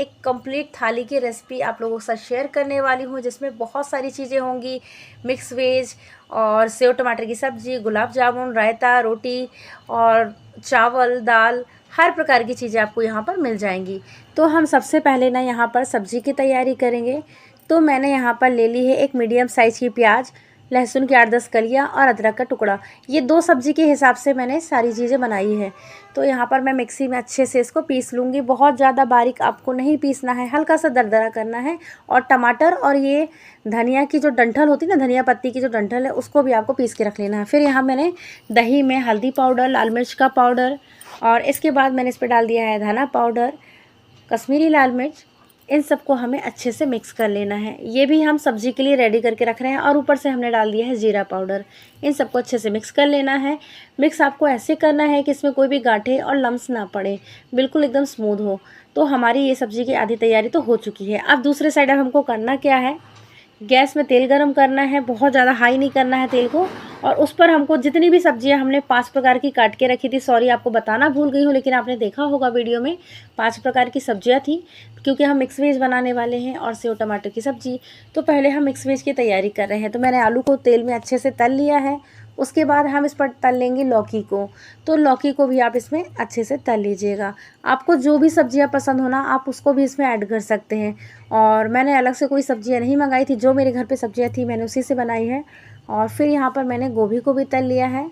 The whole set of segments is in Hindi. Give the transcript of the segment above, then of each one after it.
एक कंप्लीट थाली की रेसिपी आप लोगों के साथ शेयर करने वाली हूँ, जिसमें बहुत सारी चीज़ें होंगी। मिक्स वेज और सेव टमाटर की सब्ज़ी, गुलाब जामुन, रायता, रोटी और चावल, दाल, हर प्रकार की चीज़ें आपको यहाँ पर मिल जाएंगी। तो हम सबसे पहले ना यहाँ पर सब्ज़ी की तैयारी करेंगे। तो मैंने यहाँ पर ले ली है एक मीडियम साइज़ की प्याज, लहसुन की 8-10 कलियाँ और अदरक का टुकड़ा। ये 2 सब्ज़ी के हिसाब से मैंने सारी चीज़ें बनाई है। तो यहाँ पर मैं मिक्सी में अच्छे से इसको पीस लूँगी। बहुत ज़्यादा बारीक आपको नहीं पीसना है, हल्का सा दरदरा करना है। और टमाटर और ये धनिया की जो डंठल होती है ना, धनिया पत्ती की जो डंठल है, उसको भी आपको पीस के रख लेना है। फिर यहाँ मैंने दही में हल्दी पाउडर, लाल मिर्च का पाउडर और इसके बाद मैंने इस पर डाल दिया है धना पाउडर, कश्मीरी लाल मिर्च। इन सबको हमें अच्छे से मिक्स कर लेना है। ये भी हम सब्ज़ी के लिए रेडी करके रख रहे हैं। और ऊपर से हमने डाल दिया है जीरा पाउडर। इन सबको अच्छे से मिक्स कर लेना है। मिक्स आपको ऐसे करना है कि इसमें कोई भी गांठें और लम्स ना पड़े, बिल्कुल एकदम स्मूथ हो। तो हमारी ये सब्ज़ी की आधी तैयारी तो हो चुकी है। अब दूसरे साइड अब हमको करना क्या है, गैस में तेल गरम करना है। बहुत ज़्यादा हाई नहीं करना है तेल को। और उस पर हमको जितनी भी सब्जियां हमने 5 प्रकार की काट के रखी थी, सॉरी आपको बताना भूल गई हूँ, लेकिन आपने देखा होगा वीडियो में 5 प्रकार की सब्जियां थी, क्योंकि हम मिक्स वेज बनाने वाले हैं और सेव टमाटर की सब्ज़ी। तो पहले हम मिक्स वेज की तैयारी कर रहे हैं। तो मैंने आलू को तेल में अच्छे से तल लिया है। उसके बाद हम इस पर तल लेंगे लौकी को। तो लौकी को भी आप इसमें अच्छे से तल लीजिएगा। आपको जो भी सब्जियां पसंद होना आप उसको भी इसमें ऐड कर सकते हैं। और मैंने अलग से कोई सब्जियां नहीं मंगाई थी, जो मेरे घर पे सब्जियां थी मैंने उसी से बनाई है। और फिर यहाँ पर मैंने गोभी को भी तल लिया है।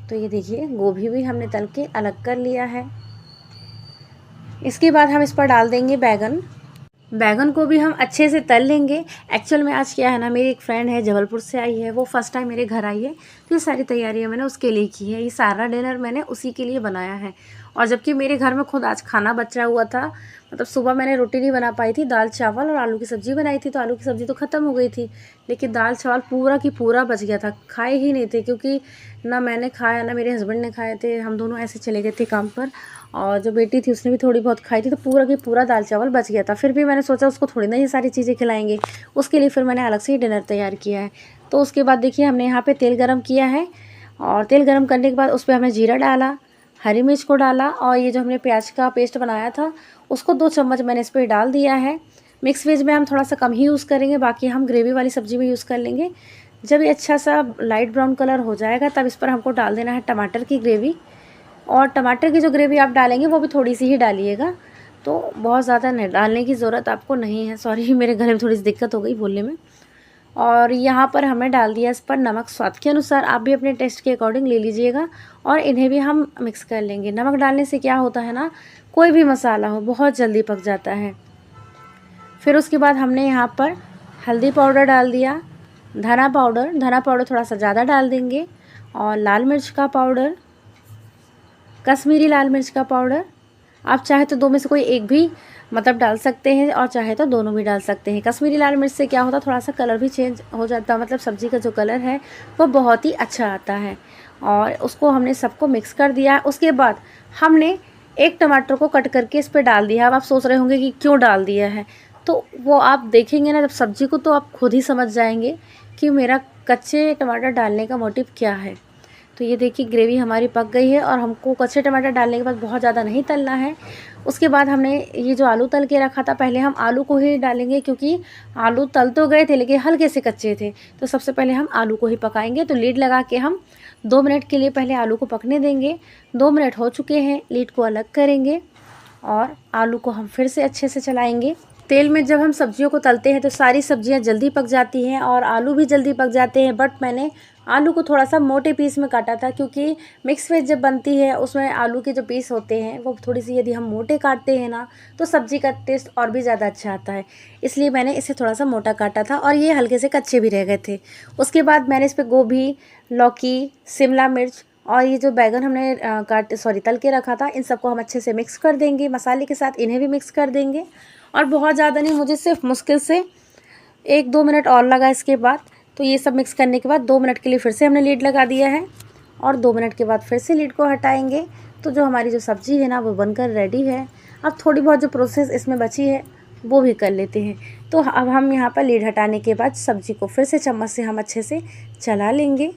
तो ये देखिए, गोभी भी हमने तल के अलग कर लिया है। इसके बाद हम इस पर डाल देंगे बैगन। बैगन को भी हम अच्छे से तल लेंगे। एक्चुअल में आज क्या है ना, मेरी एक फ्रेंड है, जबलपुर से आई है, वो फर्स्ट टाइम मेरे घर आई है। तो ये सारी तैयारियां मैंने उसके लिए की है। ये सारा डिनर मैंने उसी के लिए बनाया है। और जबकि मेरे घर में खुद आज खाना बचा हुआ था, मतलब सुबह मैंने रोटी नहीं बना पाई थी, दाल चावल और आलू की सब्ज़ी बनाई थी। तो आलू की सब्ज़ी तो ख़त्म हो गई थी, लेकिन दाल चावल पूरा की पूरा बच गया था। खाए ही नहीं थे, क्योंकि ना मैंने खाया ना मेरे हस्बैंड ने खाए थे। हम दोनों ऐसे चले गए थे काम पर। और जो बेटी थी उसने भी थोड़ी बहुत खाई थी। तो पूरा की पूरा दाल चावल बच गया था। फिर भी मैंने सोचा उसको थोड़ी ना ये सारी चीज़ें खिलाएंगे, उसके लिए फिर मैंने अलग से ही डिनर तैयार किया है। तो उसके बाद देखिए, हमने यहाँ पे तेल गरम किया है। और तेल गरम करने के बाद उस पर हमने जीरा डाला, हरी मिर्च को डाला, और ये जो हमने प्याज का पेस्ट बनाया था उसको 2 चम्मच मैंने इस पर डाल दिया है। मिक्स वेज में हम थोड़ा सा कम ही यूज़ करेंगे, बाकी हम ग्रेवी वाली सब्ज़ी में यूज़ कर लेंगे। जब ये अच्छा सा लाइट ब्राउन कलर हो जाएगा, तब इस पर हमको डाल देना है टमाटर की ग्रेवी। और टमाटर की जो ग्रेवी आप डालेंगे वो भी थोड़ी सी ही डालिएगा, तो बहुत ज़्यादा नहीं डालने की ज़रूरत आपको नहीं है। सॉरी, मेरे गले में थोड़ी सी दिक्कत हो गई बोलने में। और यहाँ पर हमें डाल दिया इस पर नमक स्वाद के अनुसार। आप भी अपने टेस्ट के अकॉर्डिंग ले लीजिएगा। और इन्हें भी हम मिक्स कर लेंगे। नमक डालने से क्या होता है ना, कोई भी मसाला हो बहुत जल्दी पक जाता है। फिर उसके बाद हमने यहाँ पर हल्दी पाउडर डाल दिया, धना पाउडर थोड़ा सा ज़्यादा डाल देंगे, और लाल मिर्च का पाउडर, कश्मीरी लाल मिर्च का पाउडर। आप चाहे तो 2 में से कोई एक भी मतलब डाल सकते हैं, और चाहे तो दोनों भी डाल सकते हैं। कश्मीरी लाल मिर्च से क्या होता है, थोड़ा सा कलर भी चेंज हो जाता है, मतलब सब्ज़ी का जो कलर है वो बहुत ही अच्छा आता है। और उसको हमने सबको मिक्स कर दिया। उसके बाद हमने एक टमाटर को कट करके इस पर डाल दिया। अब आप सोच रहे होंगे कि क्यों डाल दिया है, तो वो आप देखेंगे ना जब सब्ज़ी को, तो आप खुद ही समझ जाएंगे कि मेरा कच्चे टमाटर डालने का मोटिव क्या है। तो ये देखिए, ग्रेवी हमारी पक गई है। और हमको कच्चे टमाटर डालने के बाद बहुत ज़्यादा नहीं तलना है। उसके बाद हमने ये जो आलू तल के रखा था, पहले हम आलू को ही डालेंगे, क्योंकि आलू तल तो गए थे लेकिन हल्के से कच्चे थे। तो सबसे पहले हम आलू को ही पकाएंगे। तो लीड लगा के हम 2 मिनट के लिए पहले आलू को पकने देंगे। 2 मिनट हो चुके हैं, लीड को अलग करेंगे और आलू को हम फिर से अच्छे से चलाएंगे। तेल में जब हम सब्जियों को तलते हैं तो सारी सब्जियां जल्दी पक जाती हैं और आलू भी जल्दी पक जाते हैं। बट मैंने आलू को थोड़ा सा मोटे पीस में काटा था, क्योंकि मिक्स वेज जब बनती है उसमें आलू के जो पीस होते हैं वो थोड़ी सी, यदि हम मोटे काटते हैं ना, तो सब्ज़ी का टेस्ट और भी ज़्यादा अच्छा आता है। इसलिए मैंने इसे थोड़ा सा मोटा काटा था। और ये हल्के से कच्चे भी रह गए थे। उसके बाद मैंने इस पर गोभी, लौकी, शिमला मिर्च और ये जो बैगन हमने तल के रखा था, इन सबको हम अच्छे से मिक्स कर देंगे मसाले के साथ। इन्हें भी मिक्स कर देंगे। और बहुत ज़्यादा नहीं, मुझे सिर्फ मुश्किल से 1-2 मिनट और लगा इसके बाद। तो ये सब मिक्स करने के बाद 2 मिनट के लिए फिर से हमने लीड लगा दिया है। और 2 मिनट के बाद फिर से लीड को हटाएंगे। तो जो हमारी जो सब्ज़ी है ना, वो बनकर रेडी है। अब थोड़ी बहुत जो प्रोसेस इसमें बची है वो भी कर लेते हैं। तो अब हम यहाँ पर लीड हटाने के बाद सब्ज़ी को फिर से चम्मच से हम अच्छे से चला लेंगे।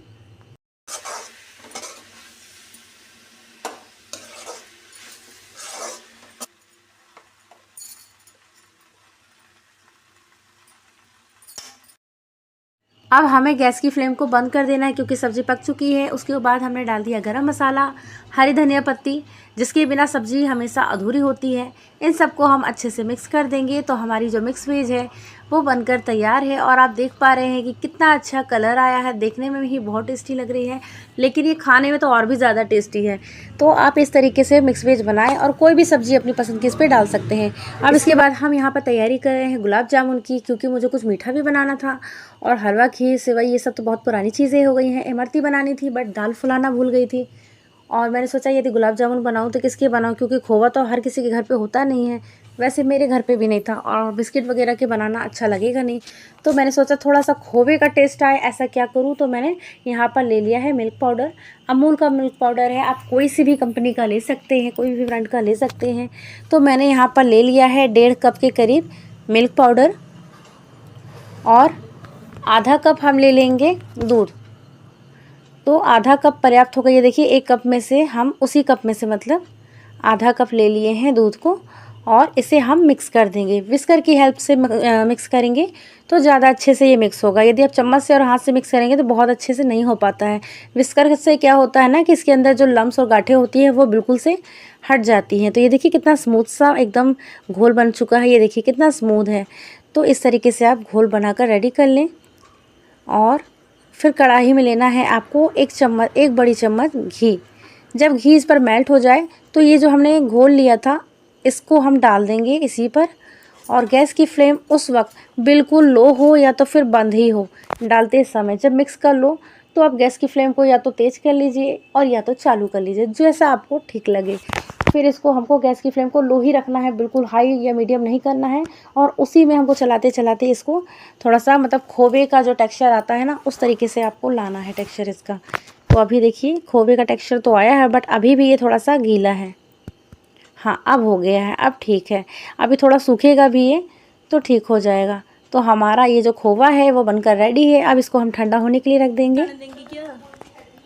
अब हमें गैस की फ्लेम को बंद कर देना है क्योंकि सब्ज़ी पक चुकी है। उसके बाद हमने डाल दिया गरम मसाला, हरी धनिया पत्ती, जिसके बिना सब्ज़ी हमेशा अधूरी होती है। इन सबको हम अच्छे से मिक्स कर देंगे तो हमारी जो मिक्स वेज है वो बनकर तैयार है। और आप देख पा रहे हैं कि कितना अच्छा कलर आया है, देखने में भी बहुत टेस्टी लग रही है, लेकिन ये खाने में तो और भी ज़्यादा टेस्टी है। तो आप इस तरीके से मिक्स वेज बनाएं और कोई भी सब्ज़ी अपनी पसंद की इस पर डाल सकते हैं। अब इसके बाद हम यहाँ पर तैयारी कर रहे हैं गुलाब जामुन की, क्योंकि मुझे कुछ मीठा भी बनाना था। और हलवा, खीर, सेवई ये सब तो बहुत पुरानी चीज़ें हो गई हैं। इमरती बनानी थी बट दाल फुलाना भूल गई थी। और मैंने सोचा यदि गुलाब जामुन बनाऊँ तो किसके बनाऊँ, क्योंकि खोवा तो हर किसी के घर पे होता नहीं है। वैसे मेरे घर पे भी नहीं था और बिस्किट वगैरह के बनाना अच्छा लगेगा नहीं। तो मैंने सोचा थोड़ा सा खोवे का टेस्ट आए, ऐसा क्या करूँ। तो मैंने यहाँ पर ले लिया है मिल्क पाउडर। अमूल का मिल्क पाउडर है, आप कोई सी भी कंपनी का ले सकते हैं, कोई भी ब्रांड का ले सकते हैं। तो मैंने यहाँ पर ले लिया है 1.5 कप के करीब मिल्क पाउडर और आधा कप हम ले लेंगे दूध। तो आधा कप पर्याप्त होगा। ये देखिए 1 कप में से हम उसी कप में से मतलब आधा कप ले लिए हैं दूध को और इसे हम मिक्स कर देंगे। विस्कर की हेल्प से मिक्स करेंगे तो ज़्यादा अच्छे से ये मिक्स होगा। यदि आप चम्मच से और हाथ से मिक्स करेंगे तो बहुत अच्छे से नहीं हो पाता है। विस्कर से क्या होता है ना कि इसके अंदर जो लम्स और गांठें होती हैं वो बिल्कुल से हट जाती हैं। तो ये देखिए कितना स्मूथ सा एकदम घोल बन चुका है, ये देखिए कितना स्मूथ है। तो इस तरीके से आप घोल बनाकर रेडी कर लें। और फिर कढ़ाई में लेना है आपको 1 बड़ी चम्मच घी। जब घी इस पर मेल्ट हो जाए तो ये जो हमने घोल लिया था इसको हम डाल देंगे इसी पर। और गैस की फ्लेम उस वक्त बिल्कुल लो हो या तो फिर बंद ही हो। डालते समय जब मिक्स कर लो तो आप गैस की फ्लेम को या तो तेज़ कर लीजिए और या तो चालू कर लीजिए, जैसा आपको ठीक लगे। फिर इसको हमको गैस की फ्लेम को लो ही रखना है, बिल्कुल हाई या मीडियम नहीं करना है। और उसी में हमको चलाते चलाते इसको थोड़ा सा मतलब खोवे का जो टेक्सचर आता है ना उस तरीके से आपको लाना है टेक्सचर इसका। तो अभी देखिए खोवे का टेक्सचर तो आया है बट अभी भी ये थोड़ा सा गीला है। हाँ अब हो गया है, अब ठीक है। अभी थोड़ा सूखेगा भी ये तो ठीक हो जाएगा। तो हमारा ये जो खोवा है वो बनकर रेडी है। अब इसको हम ठंडा होने के लिए रख देंगे।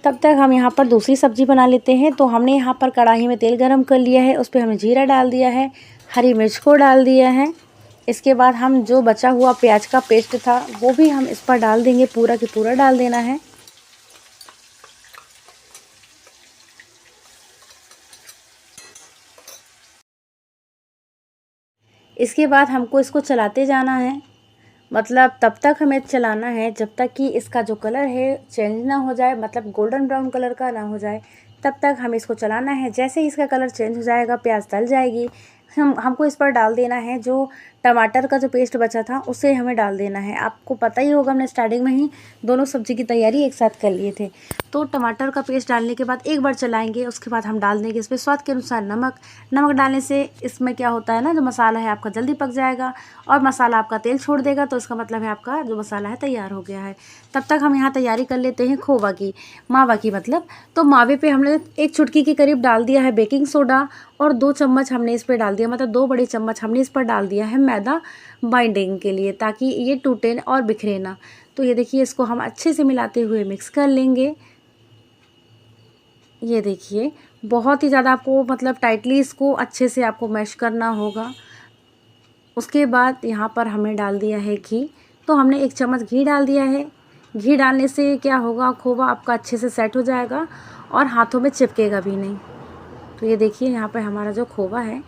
तब तक हम यहाँ पर दूसरी सब्ज़ी बना लेते हैं। तो हमने यहाँ पर कढ़ाई में तेल गरम कर लिया है, उस पर हमने जीरा डाल दिया है, हरी मिर्च को डाल दिया है। इसके बाद हम जो बचा हुआ प्याज का पेस्ट था वो भी हम इस पर डाल देंगे, पूरा की पूरा डाल देना है। इसके बाद हमको इसको चलाते जाना है, मतलब तब तक हमें चलाना है जब तक कि इसका जो कलर है चेंज ना हो जाए, मतलब गोल्डन ब्राउन कलर का ना हो जाए। तब तक हमें इसको चलाना है। जैसे ही इसका कलर चेंज हो जाएगा, प्याज तल जाएगी, हमको इस पर डाल देना है जो टमाटर का जो पेस्ट बचा था उसे हमें डाल देना है। आपको पता ही होगा हमने स्टार्टिंग में ही दोनों सब्ज़ी की तैयारी एक साथ कर लिए थे। तो टमाटर का पेस्ट डालने के बाद एक बार चलाएंगे, उसके बाद हम डाल देंगे इसमें स्वाद के अनुसार नमक। नमक डालने से इसमें क्या होता है ना, जो मसाला है आपका जल्दी पक जाएगा और मसाला आपका तेल छोड़ देगा, तो इसका मतलब है आपका जो मसाला है तैयार हो गया है। तब तक हम यहाँ तैयारी कर लेते हैं खोवा की, मावा की मतलब। तो मावे पे हमने 1 चुटकी के करीब डाल दिया है बेकिंग सोडा और 2 चम्मच हमने इस पर डाल दिया, मतलब 2 बड़ी चम्मच हमने इस पर डाल दिया है मैदा बाइंडिंग के लिए, ताकि ये टूटे और बिखरे ना। तो ये देखिए इसको हम अच्छे से मिलाते हुए मिक्स कर लेंगे। ये देखिए बहुत ही ज़्यादा आपको मतलब टाइटली इसको अच्छे से आपको मैश करना होगा। उसके बाद यहाँ पर हमने डाल दिया है घी। तो हमने 1 चम्मच घी डाल दिया है। घी डालने से क्या होगा, खोवा आपका अच्छे से सेट हो जाएगा और हाथों में चिपकेगा भी नहीं। तो ये देखिए यहाँ पे हमारा जो खोवा है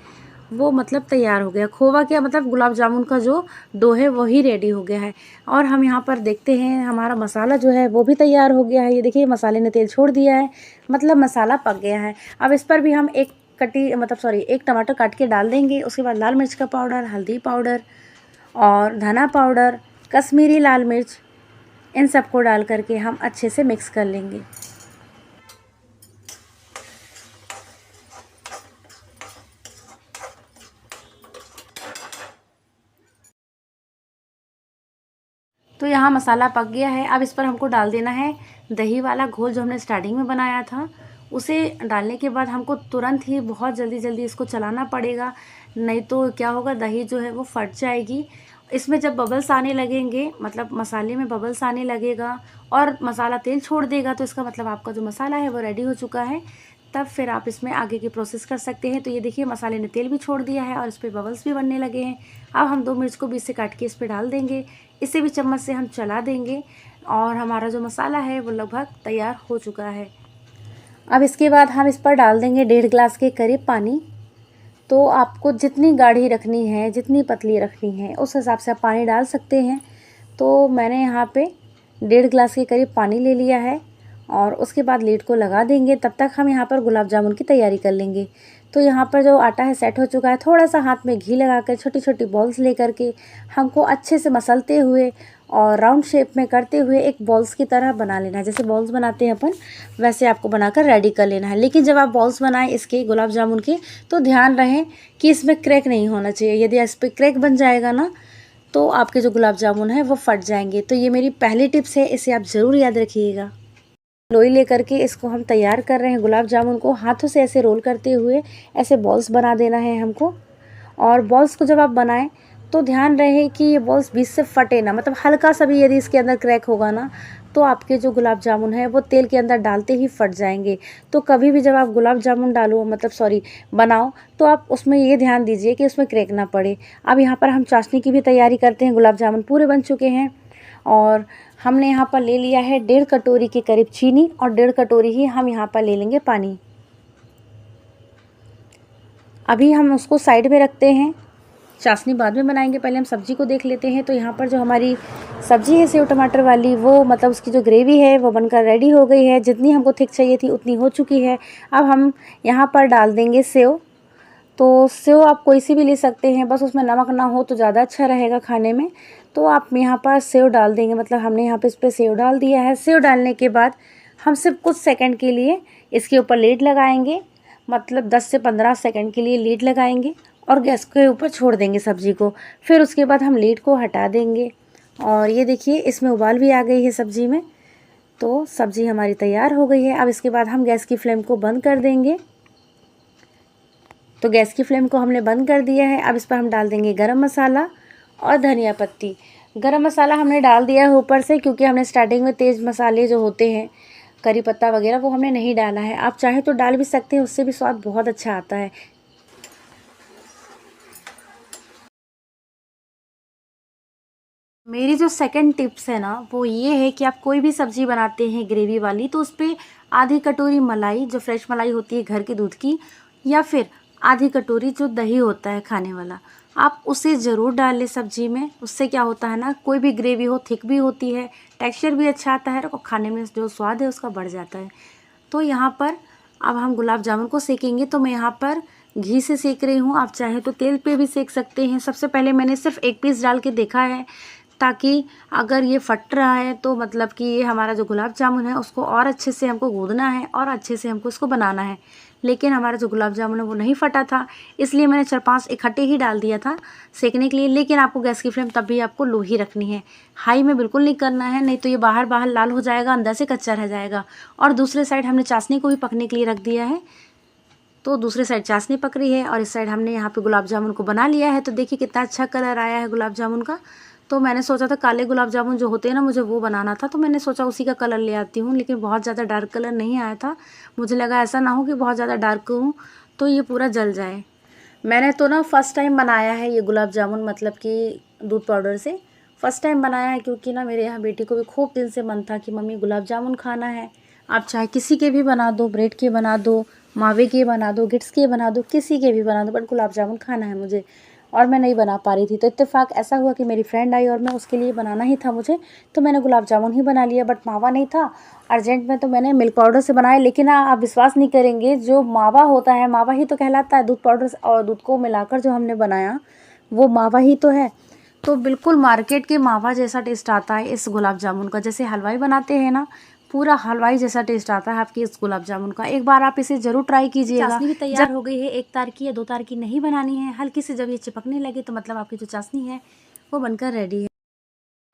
वो मतलब तैयार हो गया। खोवा क्या मतलब गुलाब जामुन का जो डो है वही रेडी हो गया है। और हम यहाँ पर देखते हैं हमारा मसाला जो है वो भी तैयार हो गया है। ये देखिए मसाले ने तेल छोड़ दिया है, मतलब मसाला पक गया है। अब इस पर भी हम एक टमाटर काट के डाल देंगे। उसके बाद लाल मिर्च का पाउडर, हल्दी पाउडर और धना पाउडर, कश्मीरी लाल मिर्च, इन सबको डाल करके हम अच्छे से मिक्स कर लेंगे। तो यहाँ मसाला पक गया है। अब इस पर हमको डाल देना है दही वाला घोल जो हमने स्टार्टिंग में बनाया था। उसे डालने के बाद हमको तुरंत ही बहुत जल्दी जल्दी इसको चलाना पड़ेगा, नहीं तो क्या होगा दही जो है वो फट जाएगी। इसमें जब बबल्स आने लगेंगे, मतलब मसाले में बबल्स आने लगेगा और मसाला तेल छोड़ देगा, तो इसका मतलब आपका जो मसाला है वो रेडी हो चुका है। तब फिर आप इसमें आगे की प्रोसेस कर सकते हैं। तो ये देखिए मसाले ने तेल भी छोड़ दिया है और इस पर बबल्स भी बनने लगे हैं। अब हम 2 मिर्च को बीच से काट के इस पर डाल देंगे। इसे भी चम्मच से हम चला देंगे और हमारा जो मसाला है वो लगभग तैयार हो चुका है। अब इसके बाद हम इस पर डाल देंगे 1.5 गिलास के करीब पानी। तो आपको जितनी गाढ़ी रखनी है, जितनी पतली रखनी है, उस हिसाब से आप पानी डाल सकते हैं। तो मैंने यहाँ पे 1.5 गिलास के करीब पानी ले लिया है और उसके बाद लीड को लगा देंगे। तब तक हम यहाँ पर गुलाब जामुन की तैयारी कर लेंगे। तो यहाँ पर जो आटा है सेट हो चुका है। थोड़ा सा हाथ में घी लगाकर छोटी छोटी बॉल्स लेकर के हमको अच्छे से मसलते हुए और राउंड शेप में करते हुए एक बॉल्स की तरह बना लेना है। जैसे बॉल्स बनाते हैं अपन, वैसे आपको बनाकर रेडी कर लेना है। लेकिन जब आप बॉल्स बनाएं इसके गुलाब जामुन के, तो ध्यान रहे कि इसमें क्रैक नहीं होना चाहिए। यदि इस पर क्रैक बन जाएगा ना, तो आपके जो गुलाब जामुन है वो फट जाएंगे। तो ये मेरी पहली टिप्स है, इसे आप ज़रूर याद रखिएगा। लोई लेकर के इसको हम तैयार कर रहे हैं। गुलाब जामुन को हाथों से ऐसे रोल करते हुए ऐसे बॉल्स बना देना है हमको। और बॉल्स को जब आप बनाएं तो ध्यान रहे कि ये बॉल्स बीच से फटे ना, मतलब हल्का सा भी यदि इसके अंदर क्रैक होगा ना, तो आपके जो गुलाब जामुन है वो तेल के अंदर डालते ही फट जाएंगे। तो कभी भी जब आप गुलाब जामुन बनाओ, तो आप उसमें ये ध्यान दीजिए कि उसमें क्रैक ना पड़े। अब यहाँ पर हम चाशनी की भी तैयारी करते हैं। गुलाब जामुन पूरे बन चुके हैं और हमने यहाँ पर ले लिया है 1.5 कटोरी के करीब चीनी और 1.5 कटोरी ही हम यहाँ पर ले लेंगे पानी। अभी हम उसको साइड में रखते हैं, चाशनी बाद में बनाएंगे। पहले हम सब्जी को देख लेते हैं। तो यहाँ पर जो हमारी सब्जी है सेव टमाटर वाली, वो मतलब उसकी जो ग्रेवी है वो बनकर रेडी हो गई है। जितनी हमको थिक चाहिए थी उतनी हो चुकी है। अब हम यहाँ पर डाल देंगे सेव। तो सेव आप कोई सी भी ले सकते हैं, बस उसमें नमक ना हो तो ज़्यादा अच्छा रहेगा खाने में। तो आप यहाँ पर सेव डाल देंगे, मतलब हमने यहाँ पे इस पर सेव डाल दिया है। सेव डालने के बाद हम सिर्फ कुछ सेकंड के लिए इसके ऊपर लीड लगाएंगे, मतलब 10 से 15 सेकंड के लिए लीड लगाएंगे और गैस के ऊपर छोड़ देंगे सब्ज़ी को। फिर उसके बाद हम लीड को हटा देंगे और ये देखिए इसमें उबाल भी आ गई है सब्ज़ी में। तो सब्ज़ी हमारी तैयार हो गई है। अब इसके बाद हम गैस की फ्लेम को बंद कर देंगे। तो गैस की फ्लेम को हमने बंद कर दिया है। अब इस पर हम डाल देंगे गरम मसाला और धनिया पत्ती। गरम मसाला हमने डाल दिया है ऊपर से, क्योंकि हमने स्टार्टिंग में तेज़ मसाले जो होते हैं, करी पत्ता वगैरह, वो हमने नहीं डाला है। आप चाहे तो डाल भी सकते हैं, उससे भी स्वाद बहुत अच्छा आता है। मेरी जो सेकंड टिप्स है ना, वो ये है कि आप कोई भी सब्ज़ी बनाते हैं ग्रेवी वाली, तो उस पर आधी कटोरी मलाई, जो फ्रेश मलाई होती है घर के दूध की, या फिर आधी कटोरी जो दही होता है खाने वाला, आप उसे ज़रूर डाल लें सब्ज़ी में। उससे क्या होता है ना, कोई भी ग्रेवी हो थिक भी होती है, टेक्सचर भी अच्छा आता है और खाने में जो स्वाद है उसका बढ़ जाता है। तो यहाँ पर अब हम गुलाब जामुन को सेकेंगे। तो मैं यहाँ पर घी से सेक रही हूँ, आप चाहे तो तेल पे भी सेक सकते हैं। सबसे पहले मैंने सिर्फ एक पीस डाल के देखा है, ताकि अगर ये फट रहा है तो मतलब कि ये हमारा जो गुलाब जामुन है उसको और अच्छे से हमको गूँथना है और अच्छे से हमको इसको बनाना है। लेकिन हमारा जो गुलाब जामुन है वो नहीं फटा था, इसलिए मैंने 4-5 इकट्ठे ही डाल दिया था सेकने के लिए। लेकिन आपको गैस की फ्लेम तब भी आपको लो ही रखनी है, हाई में बिल्कुल नहीं करना है, नहीं तो ये बाहर बाहर लाल हो जाएगा, अंदर से कच्चा रह जाएगा। और दूसरे साइड हमने चाशनी को भी पकने के लिए रख दिया है। तो दूसरी साइड चाशनी पक रही है और इस साइड हमने यहाँ पे गुलाब जामुन को बना लिया है। तो देखिए कितना अच्छा कलर आया है गुलाब जामुन का। तो मैंने सोचा था काले गुलाब जामुन जो होते हैं ना, मुझे वो बनाना था, तो मैंने सोचा उसी का कलर ले आती हूँ। लेकिन बहुत ज़्यादा डार्क कलर नहीं आया था, मुझे लगा ऐसा ना हो कि बहुत ज़्यादा डार्क हो तो ये पूरा जल जाए। मैंने तो ना फर्स्ट टाइम बनाया है ये गुलाब जामुन, मतलब कि दूध पाउडर से फ़र्स्ट टाइम बनाया है, क्योंकि ना मेरे यहाँ बेटी को भी खूब दिन से मन था कि मम्मी गुलाब जामुन खाना है। आप चाहे किसी के भी बना दो, ब्रेड के बना दो, मावे के बना दो, गिट्स के बना दो, किसी के भी बना दो, बट गुलाब जामुन खाना है मुझे। और मैं नहीं बना पा रही थी, तो इत्तेफाक ऐसा हुआ कि मेरी फ्रेंड आई और मैं उसके लिए बनाना ही था मुझे, तो मैंने गुलाब जामुन ही बना लिया। बट मावा नहीं था अर्जेंट में, तो मैंने मिल्क पाउडर से बनाया। लेकिन आप विश्वास नहीं करेंगे, जो मावा होता है, मावा ही तो कहलाता है, दूध पाउडर और दूध को मिलाकर जो हमने बनाया वो मावा ही तो है। तो बिल्कुल मार्केट के मावा जैसा टेस्ट आता है इस गुलाब जामुन का। जैसे हलवाई बनाते हैं ना, पूरा हलवाई जैसा टेस्ट आता है आपके इस गुलाब जामुन का। एक बार आप इसे ज़रूर ट्राई कीजिएगा। चाशनी भी तैयार हो गई है, 1 तार की या 2 तार की नहीं बनानी है। हल्की से जब ये चिपकने लगे तो मतलब आपकी जो चाशनी है वो बनकर रेडी है।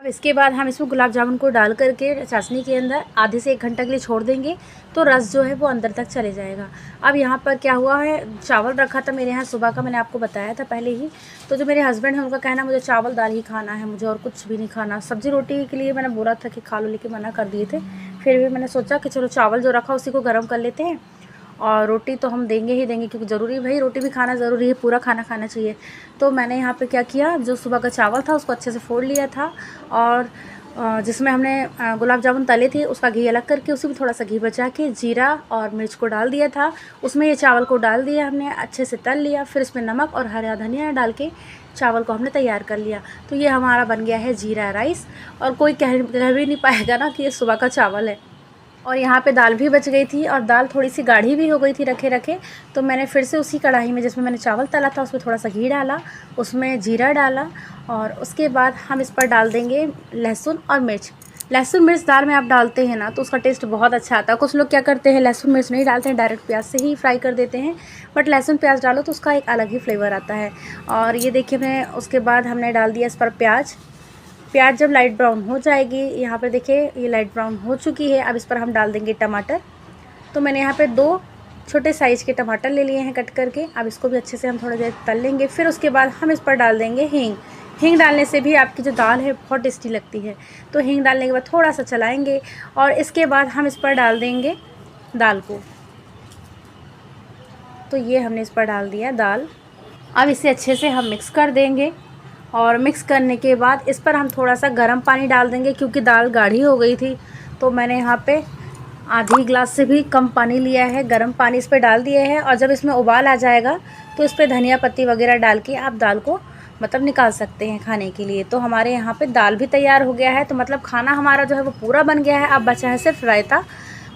अब इसके बाद हम इसमें गुलाब जामुन को डाल करके चाशनी के अंदर आधे से 1 घंटा के लिए छोड़ देंगे, तो रस जो है वो अंदर तक चले जाएगा। अब यहाँ पर क्या हुआ है, चावल रखा था मेरे यहाँ सुबह का, मैंने आपको बताया था पहले ही। तो जो मेरे हस्बैंड हैं उनका कहना मुझे चावल दाल ही खाना है, मुझे और कुछ भी नहीं खाना। सब्ज़ी रोटी के लिए मैंने बोला था कि खा लो, लेकिन मना कर दिए थे। फिर भी मैंने सोचा कि चलो चावल जो रखा उसी को गर्म कर लेते हैं और रोटी तो हम देंगे ही देंगे, क्योंकि ज़रूरी भाई रोटी भी खाना ज़रूरी है, पूरा खाना खाना चाहिए। तो मैंने यहाँ पे क्या किया, जो सुबह का चावल था उसको अच्छे से फोड़ लिया था, और जिसमें हमने गुलाब जामुन तले थे उसका घी अलग करके उसी में थोड़ा सा घी बचा के जीरा और मिर्च को डाल दिया था, उसमें ये चावल को डाल दिया हमने, अच्छे से तल लिया। फिर इसमें नमक और हरा धनिया डाल के चावल को हमने तैयार कर लिया। तो ये हमारा बन गया है जीरा राइस, और कोई कह भी नहीं पाएगा ना कि ये सुबह का चावल है। और यहाँ पे दाल भी बच गई थी, और दाल थोड़ी सी गाढ़ी भी हो गई थी रखे रखे, तो मैंने फिर से उसी कढ़ाई में जिसमें मैंने चावल तला था उसमें थोड़ा सा घी डाला, उसमें जीरा डाला, और उसके बाद हम इस पर डाल देंगे लहसुन और मिर्च। लहसुन मिर्च दाल में आप डालते हैं ना तो उसका टेस्ट बहुत अच्छा आता है। कुछ लोग क्या करते हैं, लहसुन मिर्च नहीं डालते हैं, डायरेक्ट प्याज से ही फ्राई कर देते हैं, बट लहसुन प्याज डालो तो उसका एक अलग ही फ्लेवर आता है। और ये देखिए मैं उसके बाद हमने डाल दिया इस पर प्याज जब लाइट ब्राउन हो जाएगी, यहाँ पे देखिए ये लाइट ब्राउन हो चुकी है। अब इस पर हम डाल देंगे टमाटर। तो मैंने यहाँ पे 2 छोटे साइज़ के टमाटर ले लिए हैं कट करके। अब इसको भी अच्छे से हम थोड़ा देर तल लेंगे। फिर उसके बाद हम इस पर डाल देंगे हींग डालने से भी आपकी जो दाल है बहुत टेस्टी लगती है। तो हींग डालने के बाद थोड़ा सा चलाएँगे, और इसके बाद हम इस पर डाल देंगे दाल को। तो ये हमने इस पर डाल दिया दाल। अब इसे अच्छे से हम मिक्स कर देंगे, और मिक्स करने के बाद इस पर हम थोड़ा सा गर्म पानी डाल देंगे, क्योंकि दाल गाढ़ी हो गई थी। तो मैंने यहाँ पे आधी गिलास से भी कम पानी लिया है, गर्म पानी इस पर डाल दिया है। और जब इसमें उबाल आ जाएगा तो इस पर धनिया पत्ती वगैरह डाल के आप दाल को मतलब निकाल सकते हैं खाने के लिए। तो हमारे यहाँ पे दाल भी तैयार हो गया है। तो मतलब खाना हमारा जो है वो पूरा बन गया है। अब बचा है सिर्फ रायता।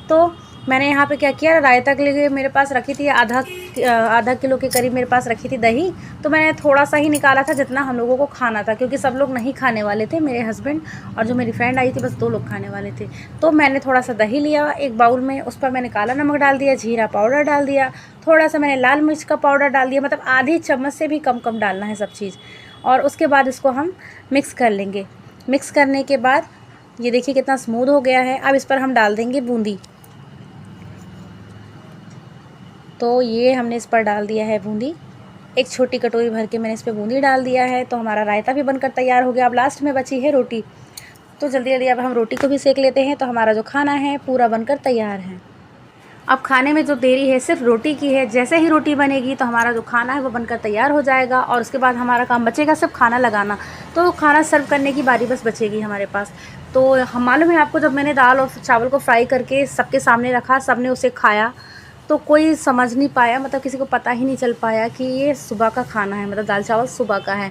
तो मैंने यहाँ पे क्या किया, रायता के लिए मेरे पास रखी थी आधा किलो के करीब मेरे पास रखी थी दही। तो मैंने थोड़ा सा ही निकाला था जितना हम लोगों को खाना था, क्योंकि सब लोग नहीं खाने वाले थे, मेरे हस्बैंड और जो मेरी फ्रेंड आई थी बस 2 लोग खाने वाले थे। तो मैंने थोड़ा सा दही लिया एक बाउल में, उस पर मैंने काला नमक डाल दिया, जीरा पाउडर डाल दिया, थोड़ा सा मैंने लाल मिर्च का पाउडर डाल दिया, मतलब आधी चम्मच से भी कम डालना है सब चीज़। और उसके बाद इसको हम मिक्स कर लेंगे। मिक्स करने के बाद ये देखिए कितना स्मूथ हो गया है। अब इस पर हम डाल देंगे बूंदी। तो ये हमने इस पर डाल दिया है बूंदी, एक छोटी कटोरी भर के मैंने इस पर बूंदी डाल दिया है। तो हमारा रायता भी बनकर तैयार हो गया। अब लास्ट में बची है रोटी। तो जल्दी अब हम रोटी को भी सेक लेते हैं। तो हमारा जो खाना है पूरा बनकर तैयार है। अब खाने में जो देरी है सिर्फ रोटी की है। जैसे ही रोटी बनेगी तो हमारा जो खाना है वो बनकर तैयार हो जाएगा, और उसके बाद हमारा काम बचेगा सिर्फ खाना लगाना। तो खाना सर्व करने की बारी बस बचेगी हमारे पास। तो हम मालूम है आपको, जब मैंने दाल और चावल को फ्राई करके सबके सामने रखा, सबने उसे खाया, तो कोई समझ नहीं पाया, मतलब किसी को पता ही नहीं चल पाया कि ये सुबह का खाना है, मतलब दाल चावल सुबह का है।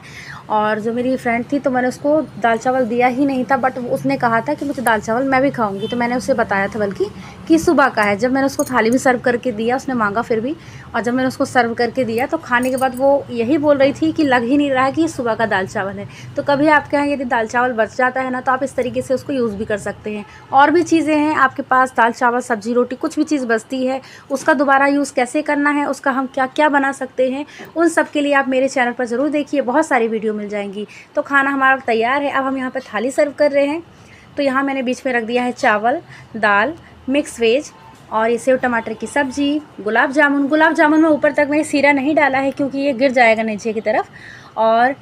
और जो मेरी फ्रेंड थी तो मैंने उसको दाल चावल दिया ही नहीं था, बट उसने कहा था कि मुझे दाल चावल मैं भी खाऊंगी। तो मैंने उसे बताया था बल्कि कि सुबह का है। जब मैंने उसको थाली भी सर्व करके दिया, उसने मांगा फिर भी, और जब मैंने उसको सर्व करके दिया तो खाने के बाद वो यही बोल रही थी कि लग ही नहीं रहा है कि ये सुबह का दाल चावल है। तो कभी आपके यहाँ यदि दाल चावल बच जाता है ना, तो आप इस तरीके से उसको यूज़ भी कर सकते हैं। और भी चीज़ें हैं आपके पास, दाल चावल सब्जी रोटी कुछ भी चीज़ बचती है, उसका दोबारा यूज़ कैसे करना है, उसका हम क्या क्या बना सकते हैं, उन सब के लिए आप मेरे चैनल पर ज़रूर देखिए, बहुत सारी वीडियो मिल जाएंगी। तो खाना हमारा तैयार है। अब हम यहाँ पर थाली सर्व कर रहे हैं। तो यहाँ मैंने बीच में रख दिया है चावल, दाल, मिक्स वेज, और ये सेव टमाटर की सब्ज़ी, गुलाब जामुन में ऊपर तक मैंने सीरा नहीं डाला है क्योंकि ये गिर जाएगा नीचे की तरफ। और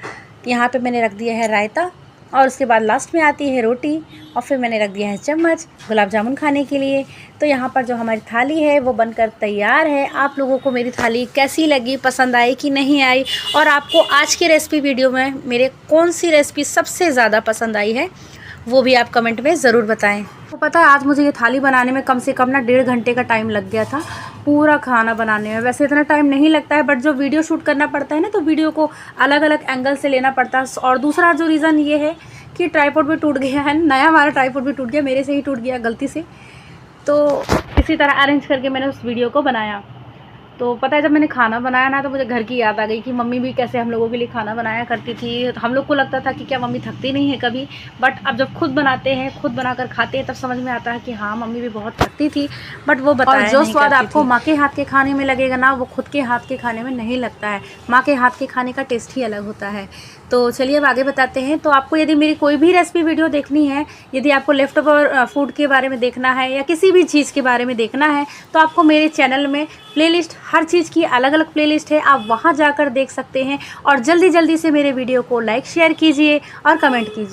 यहाँ पे मैंने रख दिया है रायता, और उसके बाद लास्ट में आती है रोटी, और फिर मैंने रख दिया है चम्मच गुलाब जामुन खाने के लिए। तो यहाँ पर जो हमारी थाली है वो बनकर तैयार है। आप लोगों को मेरी थाली कैसी लगी, पसंद आई कि नहीं आई, और आपको आज की रेसिपी वीडियो में मेरे कौन सी रेसिपी सबसे ज़्यादा पसंद आई है, वो भी आप कमेंट में ज़रूर बताएं। तो पता है आज मुझे ये थाली बनाने में कम से कम ना 1.5 घंटे का टाइम लग गया था, पूरा खाना बनाने में। वैसे इतना टाइम नहीं लगता है, बट जो वीडियो शूट करना पड़ता है ना, तो वीडियो को अलग अलग एंगल से लेना पड़ता है। और दूसरा जो रीज़न ये है कि ट्राइपॉड भी टूट गया है, नया हमारा ट्राइपॉड भी टूट गया, मेरे से ही टूट गया गलती से। तो इसी तरह अरेंज करके मैंने उस वीडियो को बनाया। तो पता है जब मैंने खाना बनाया ना, तो मुझे घर की याद आ गई कि मम्मी भी कैसे हम लोगों के लिए खाना बनाया करती थी। हम लोग को लगता था कि क्या मम्मी थकती नहीं है कभी, बट अब जब खुद बनाते हैं, खुद बनाकर खाते हैं, तब समझ में आता है कि हाँ मम्मी भी बहुत थकती थी, बट वो बताया नहीं। जो स्वाद आपको माँ के हाथ के खाने में लगेगा ना, वो खुद के हाथ के खाने में नहीं लगता है। माँ के हाथ के खाने का टेस्ट ही अलग होता है। तो चलिए अब आगे बताते हैं। तो आपको यदि मेरी कोई भी रेसिपी वीडियो देखनी है, यदि आपको लेफ्ट ओवर फूड के बारे में देखना है या किसी भी चीज़ के बारे में देखना है, तो आपको मेरे चैनल में प्लेलिस्ट, हर चीज़ की अलग अलग प्लेलिस्ट है, आप वहां जाकर देख सकते हैं। और जल्दी जल्दी से मेरे वीडियो को लाइक शेयर कीजिए और कमेंट कीजिए।